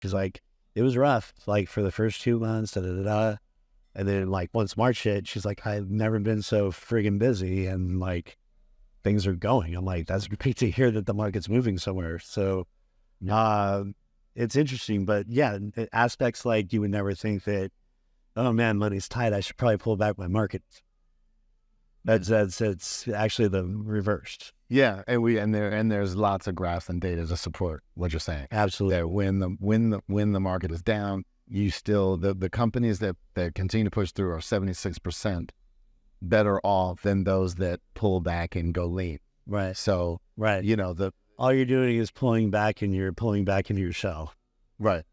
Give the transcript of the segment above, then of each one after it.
She's like, it was rough, like for the first 2 months, da, da, da, da. And then like once March hit, she's like, I've never been so friggin' busy and like things are going. I'm like, that's great to hear that the market's moving somewhere. So it's interesting, but yeah, aspects like you would never think that, oh man, money's tight, I should probably pull back my market. It's actually the reversed. Yeah, and there's lots of graphs and data to support what you're saying. Absolutely. That when the market is down, you still the companies that continue to push through are 76% better off than those that pull back and go lean. Right. So right, all you're doing is pulling back, and you're pulling back into your shell. Right.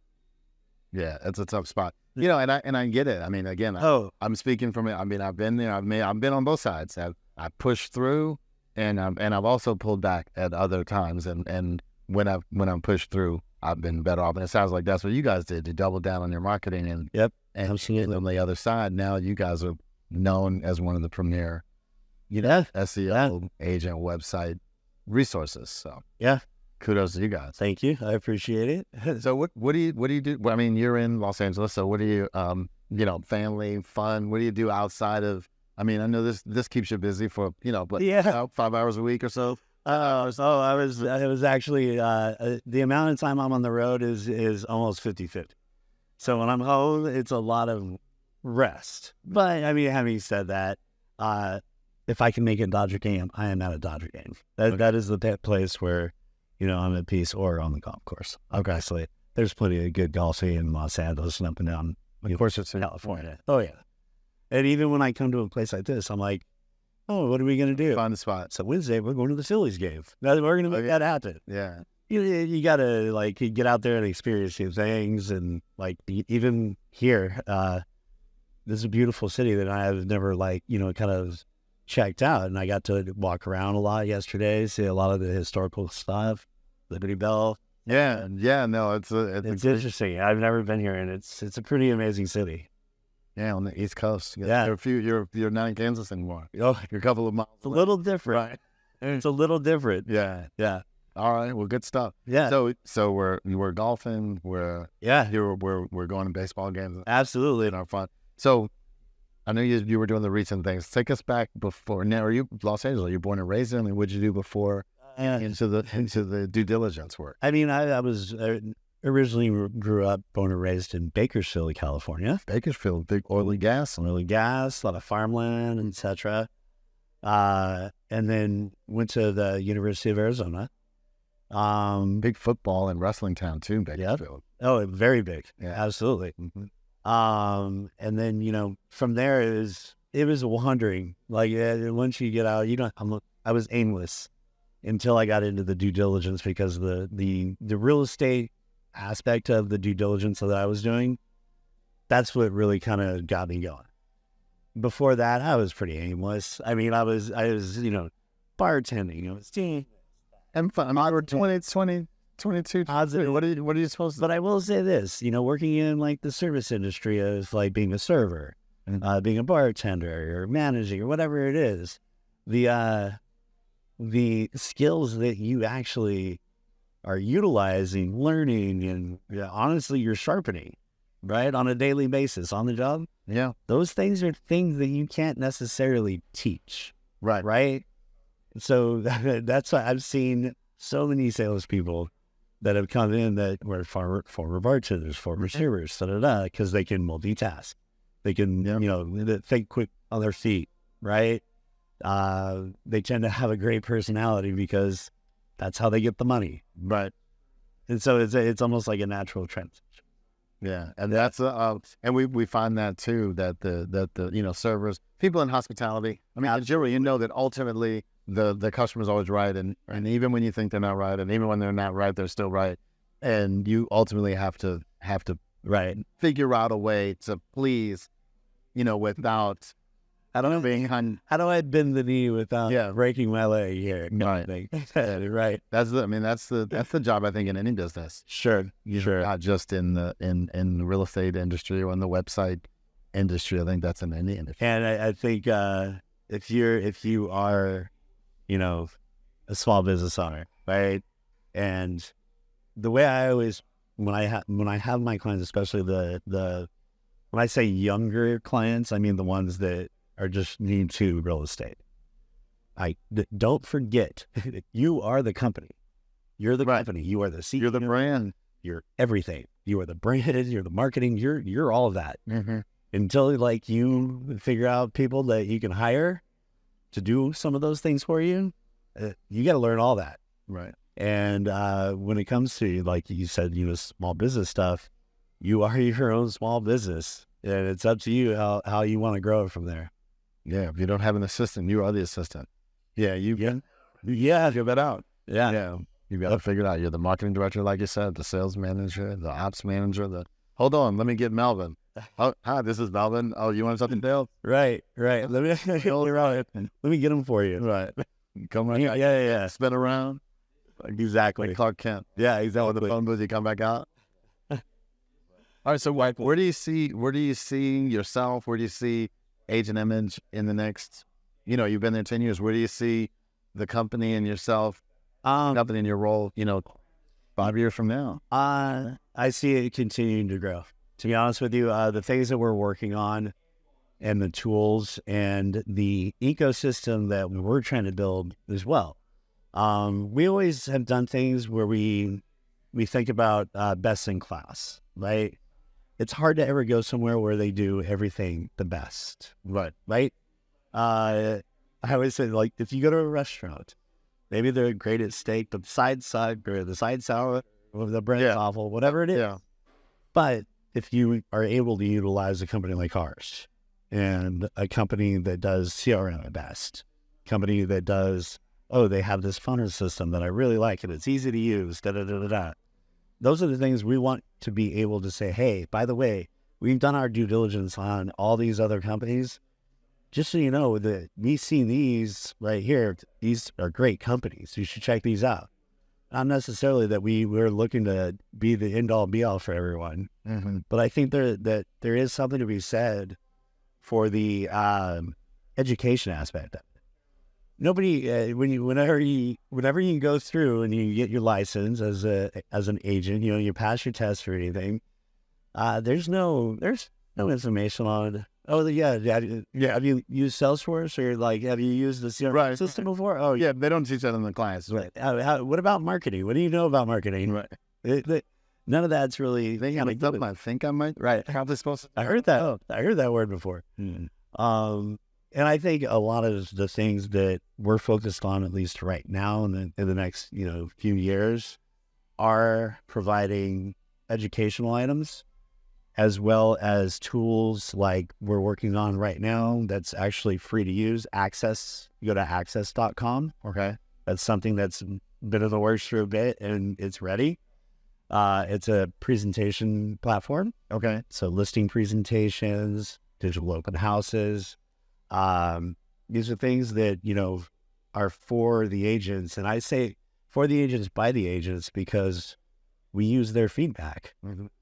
Yeah, it's a tough spot. And I get it. I mean, again, I'm speaking from it. I mean, I've been there. I've been on both sides. I pushed through, and I've also pulled back at other times. And when I'm pushed through, I've been better off. And it sounds like that's what you guys did. You doubled down on your marketing, and absolutely. On the other side, now you guys are known as one of the premier, SEO agent website resources. So kudos to you guys. Thank you. I appreciate it. So what do you do? Well, I mean, you're in Los Angeles, so what do you, family, fun, what do you do outside of, I mean, I know this keeps you busy for, but 5 hours a week or so? I was actually, the amount of time I'm on the road is almost 50-50. So when I'm home, it's a lot of rest. But I mean, having said that, if I can make a Dodger game, I am at a Dodger game. That is the place where, I'm at peace, or on the golf course. Obviously, there's plenty of good golfing in Los Angeles and up and down. Of course, it's in California. Oh, yeah. And even when I come to a place like this, I'm like, oh, what are we going to do? Find a spot. So Wednesday, we're going to the Phillies game. Now we're going to make that happen. Yeah. You got to, like, get out there and experience new things. And, like, even here, this is a beautiful city that I have never, kind of checked out. And I got to walk around a lot yesterday, see a lot of the historical stuff, Liberty Bell. Yeah, no, it's interesting. I've never been here, and it's a pretty amazing city. Yeah, on the East Coast. Yeah, you're not in Kansas anymore. Oh, you're a couple of miles. It's a little different. Right. It's a little different. Yeah. All right. Well, good stuff. Yeah. So we're golfing. We're going to baseball games. Absolutely. And our fun. So I know you were doing the recent things. Take us back before. Now, are you Los Angeles? Are you born and raised in? I mean, what'd you do before into the due diligence work? I mean, I was originally grew up, born and raised in Bakersfield, California. Bakersfield, big oil and gas, a lot of farmland, etc. And then went to the University of Arizona. Big football and wrestling town too, Bakersfield. Yep. Oh, very big. Yeah. Absolutely. Mm-hmm. And then, from there it was wandering. Like, once you get out, I was aimless until I got into the due diligence, because the real estate aspect of the due diligence that I was doing, that's what really kind of got me going. Before that, I was pretty aimless. I mean, I was bartending. I was and fun. I were 22. Positive. What are you supposed to? But I will say this, working in like the service industry of like being a server, being a bartender or managing or whatever it is, the skills that you actually are utilizing, learning, and honestly, you're sharpening, right, on a daily basis on the job. Yeah, those things are things that you can't necessarily teach. Right. So that's why I've seen so many salespeople that have come in that were former bartenders, former servers, because they can multitask. They can, think quick on their feet, right? They tend to have a great personality because that's how they get the money. Right. And so it's almost like a natural transition. Yeah. And that's, and we find that too, that the servers, people in hospitality, I mean, generally, that ultimately the customer's always right. And even when you think they're not right, and even when they're not right, they're still right. And you ultimately have to figure out a way to please, without, I don't know, how do I bend the knee without breaking my leg here? Right. Right. That's the job, I think, in any business. Sure. Not just in the real estate industry or in the website industry. I think that's in any industry. And I think if you are, a small business owner, right? And the way I always when I have my clients, especially when I say younger clients, I mean the ones that are just new to real estate. Don't forget, you are the company. You're the company. You are the CEO. You're the brand. You're everything. You are the brand. You're the marketing. You're all of that. Mm-hmm. Until like you figure out people that you can hire to do some of those things for you, you got to learn all that. Right. And when it comes to, like you said, small business stuff, you are your own small business, and it's up to you how you want to grow it from there. Yeah. If you don't have an assistant, you are the assistant. Yeah. Yeah. Give it out. Yeah. Yeah. You got to figure it out. You're the marketing director, like you said, the sales manager, the ops manager. Hold on, let me get Melvin. Oh, hi, this is Melvin. Oh, you want something else? Right. Let me get them for you. Right. Come right. Yeah. Spin around. Exactly. Like Clark Kent. Yeah, With exactly. the phone booth, you come back out. All right. So, where do you see yourself? Where do you see Agent Image in the next? You've been there 10 years. Where do you see the company and yourself? Company in your role, 5 years from now? I see it continuing to grow. To be honest with you, the things that we're working on and the tools and the ecosystem that we're trying to build as well. We always have done things where we think about best in class, right? It's hard to ever go somewhere where they do everything the best, right? I always say, like, if you go to a restaurant, maybe they're great at steak, but the side sour, or the bread's awful, whatever it is. Yeah. But if you are able to utilize a company like ours, and a company that does CRM at best, company that does, they have this funnel system that I really like and it's easy to use, Those are the things we want to be able to say, hey, by the way, we've done our due diligence on all these other companies. Just so you know that we've seen these right here. These are great companies. You should check these out. Not necessarily that we're looking to be the end all be all for everyone, but I think that there is something to be said for the education aspect of it. Nobody, whenever you go through and you get your license as an agent, you pass your test or anything. There's no information on. Oh yeah. Have you used Salesforce or have you used the CRM system before? Oh yeah, they don't teach that in the class. Right. What about marketing? What do you know about marketing? Right. None of that's really. They kind of I think I might. Right. How they supposed to? I heard that. I heard that word before. And I think a lot of the things that we're focused on, at least right now, in the next few years, are providing educational items, as well as tools like we're working on right now that's actually free to use. Access, you go to access.com. Okay. That's something that's been in the works for a bit and it's ready. It's a presentation platform. Okay. So listing presentations, digital open houses. These are things that, are for the agents. And I say for the agents, by the agents, because we use their feedback.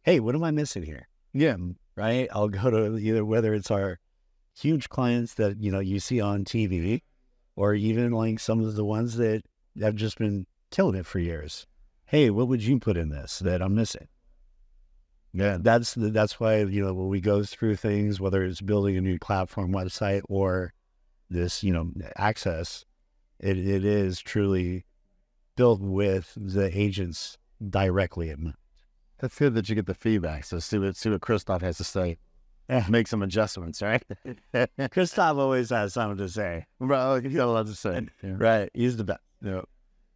Hey, what am I missing here? Yeah. Right. I'll go to either whether it's our huge clients that, you see on TV, or even like some of the ones that have just been killing it for years. Hey, what would you put in this that I'm missing? Yeah. That's why, when we go through things, whether it's building a new platform website or this, access, it is truly built with the agents directly in mind. That's good that you get the feedback. So see what Christoph has to say. Make some adjustments, right? Christoph always has something to say. Right, he's got a lot to say. Yeah. Right, he's the best. Yeah.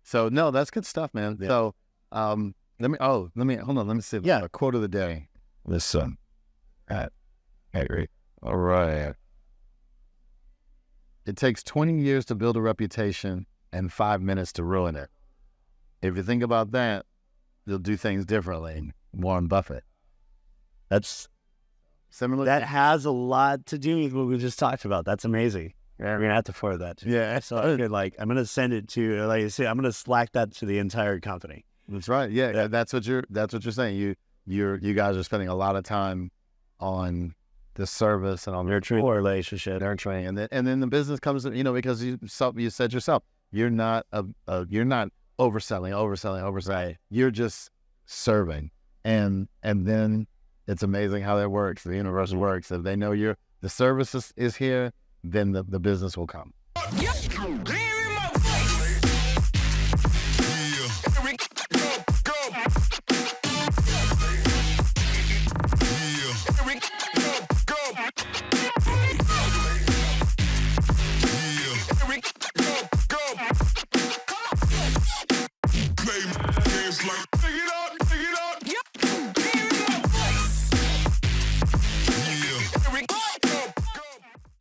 So no, that's good stuff, man. Yeah. So let me hold on. Let me see. Yeah. A quote of the day. Listen. Agree. All right. It takes 20 years to build a reputation and 5 minutes to ruin it. If you think about that, you'll do things differently. Warren Buffett. That's similar. That has a lot to do with what we just talked about. That's amazing. Yeah, we're gonna have to forward that too. Yeah. So I'm gonna send it to, like you say, I'm gonna Slack that to the entire company. That's right. Yeah. That's what you're saying. You guys are spending a lot of time on the service and on nurturing the relationship, nurturing, and then the business comes. Because you said yourself, you're not overselling. Right. You're just serving. and then it's amazing how that works. The universe works. If they know the service is here, then the business will come.